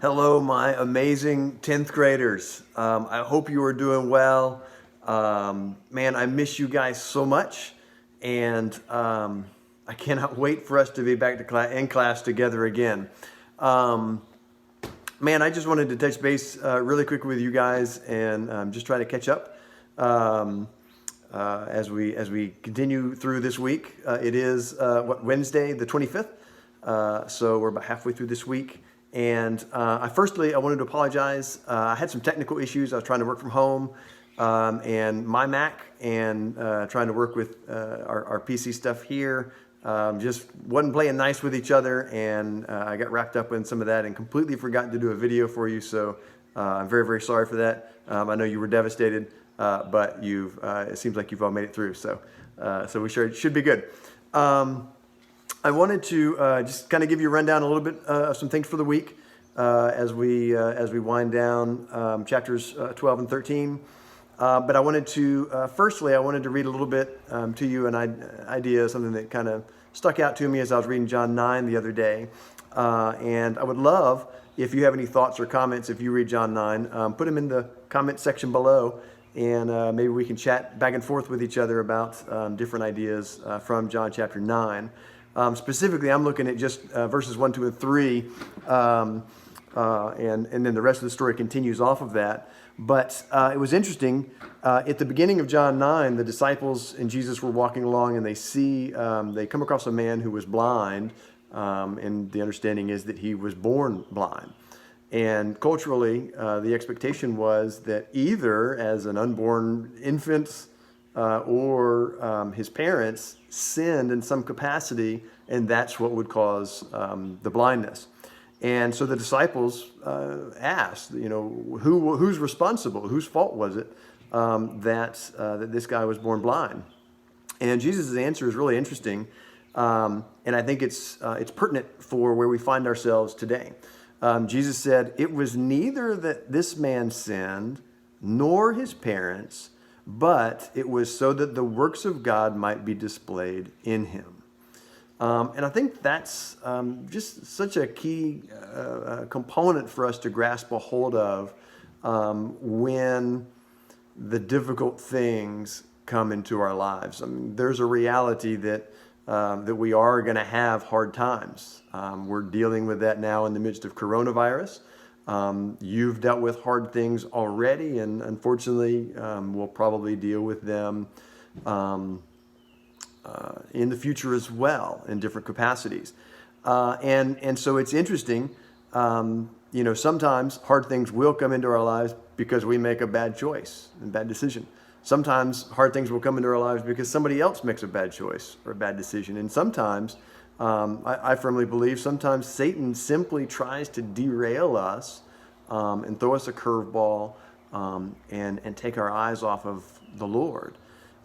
Hello, my amazing 10th graders. I hope you are doing well. Man, I miss you guys so much, and I cannot wait for us to be back to in class together again. Um, Man, I just wanted to touch base really quick with you guys and just try to catch up um, as we continue through this week. It is Wednesday, the 25th. So we're about halfway through this week. And I wanted to apologize. I had some technical issues. I was trying to work from home and my Mac and trying to work with our PC stuff here. Just wasn't playing nice with each other, and I got wrapped up in some of that and completely forgot to do a video for you. So I'm very, very sorry for that. I know you were devastated, but it seems like you've all made it through. So we should be good. I wanted to just kind of give you a rundown a little bit of some things for the week as we wind down chapters 12 and 13. But I wanted to, firstly, I wanted to read a little bit to you an idea, something that kind of stuck out to me as I was reading John 9 the other day. And I would love if you have any thoughts or comments if you read John 9, put them in the comment section below, and maybe we can chat back and forth with each other about different ideas from John chapter 9. Specifically, I'm looking at just verses 1, 2, and 3, and then the rest of the story continues off of that. But it was interesting. At the beginning of John 9, the disciples and Jesus were walking along, and they come across a man who was blind, and the understanding is that he was born blind. And culturally, the expectation was that either as an unborn infant or his parents sinned in some capacity, and that's what would cause the blindness. And so the disciples asked, who's responsible? Whose fault was it that this guy was born blind? And Jesus' answer is really interesting, and I think it's pertinent for where we find ourselves today. Jesus said, "It was neither that this man sinned, nor his parents, but it was so that the works of God might be displayed in him." And I think that's just such a key component for us to grasp a hold of when the difficult things come into our lives. I mean, there's a reality that we are going to have hard times. We're dealing with that now in the midst of coronavirus. You've dealt with hard things already, and unfortunately, we'll probably deal with them in the future as well in different capacities. And so it's interesting, sometimes hard things will come into our lives because we make a bad choice and bad decision. Sometimes hard things will come into our lives because somebody else makes a bad choice or a bad decision. And sometimes, I firmly believe, sometimes Satan simply tries to derail us and throw us a curveball and take our eyes off of the Lord.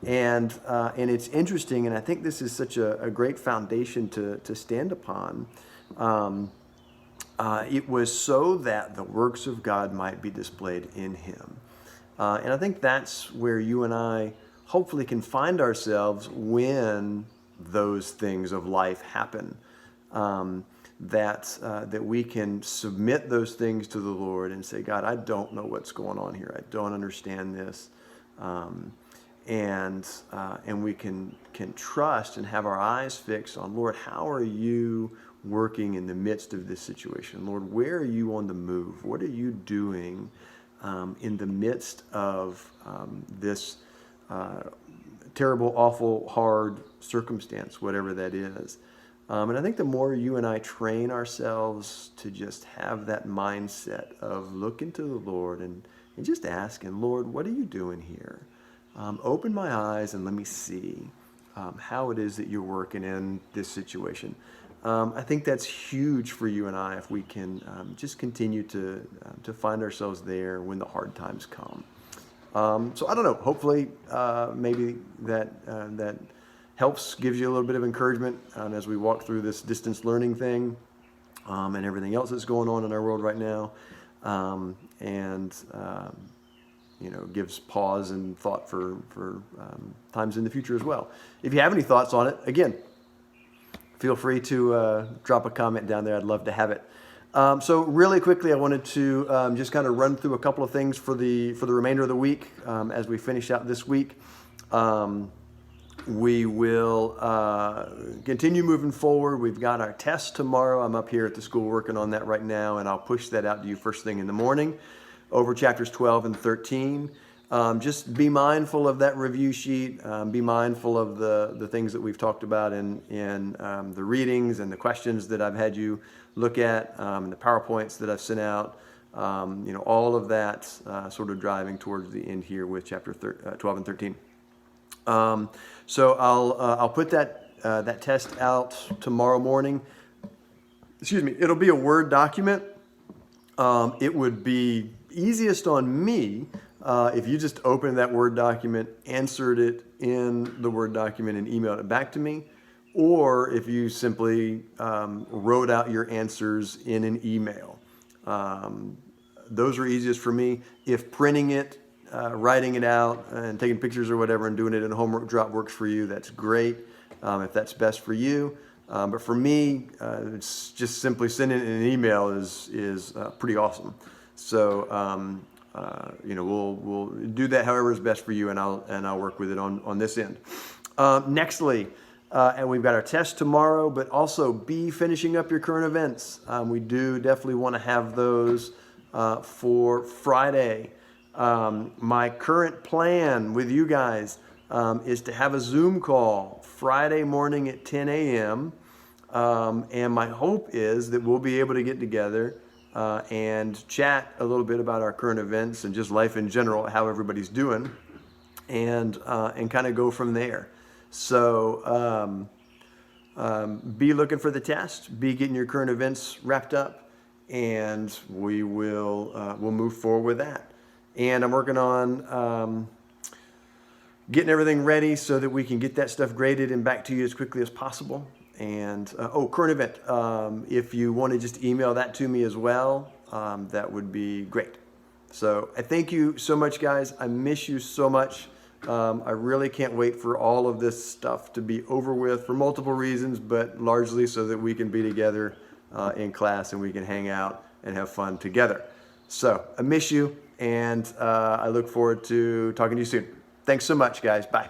And it's interesting, and I think this is such a great foundation to stand upon. It was so that the works of God might be displayed in him. And I think that's where you and I hopefully can find ourselves when those things of life happen. That we can submit those things to the Lord and say, God, I don't know what's going on here. I don't understand this. And we can trust and have our eyes fixed on, Lord, how are you working in the midst of this situation? Lord, where are you on the move? What are you doing in the midst of this terrible, awful, hard circumstance, whatever that is? And I think the more you and I train ourselves to just have that mindset of looking to the Lord and just asking, Lord, what are you doing here? Open my eyes and let me see how it is that you're working in this situation. I think that's huge for you and I if we can just continue to find ourselves there when the hard times come. So I don't know. Hopefully, maybe that helps, gives you a little bit of encouragement as we walk through this distance learning thing and everything else that's going on in our world right now. Gives pause and thought for times in the future as well. If you have any thoughts on it, again, feel free to drop a comment down there. I'd love to have it. So really quickly, I wanted to just kind of run through a couple of things for the remainder of the week as we finish out this week. We will continue moving forward. We've got our test tomorrow. I'm up here at the school working on that right now, and I'll push that out to you first thing in the morning over chapters 12 and 13. Just be mindful of that review sheet. Be mindful of the things that we've talked about in the readings and the questions that I've had you look at, and the PowerPoints that I've sent out. All of that sort of driving towards the end here with chapter 12 and 13. So I'll put that test out tomorrow morning. Excuse me. It'll be a Word document. It would be easiest on me if you just opened that Word document, answered it in the Word document, and emailed it back to me, or if you simply wrote out your answers in an email. Those are easiest for me. If printing it, writing it out, and taking pictures or whatever and doing it in a homework drop works for you, that's great, if that's best for you. But for me, it's just simply sending it in an email is pretty awesome. So we'll do that however is best for you, and I'll work with it on this end. Nextly, and we've got our test tomorrow, but also be finishing up your current events. We do definitely want to have those for Friday. My current plan with you guys is to have a Zoom call Friday morning at 10 a.m. And my hope is that we'll be able to get together and chat a little bit about our current events and just life in general, how everybody's doing, and kind of go from there. So be looking for the test, be getting your current events wrapped up, and we'll move forward with that. And I'm working on getting everything ready so that we can get that stuff graded and back to you as quickly as possible. And current event, if you want to just email that to me as well, that would be great. So I thank you so much, guys. I miss you so much. I really can't wait for all of this stuff to be over with for multiple reasons, but largely so that we can be together in class and we can hang out and have fun together. So I miss you, and I look forward to talking to you soon. Thanks so much, guys. Bye.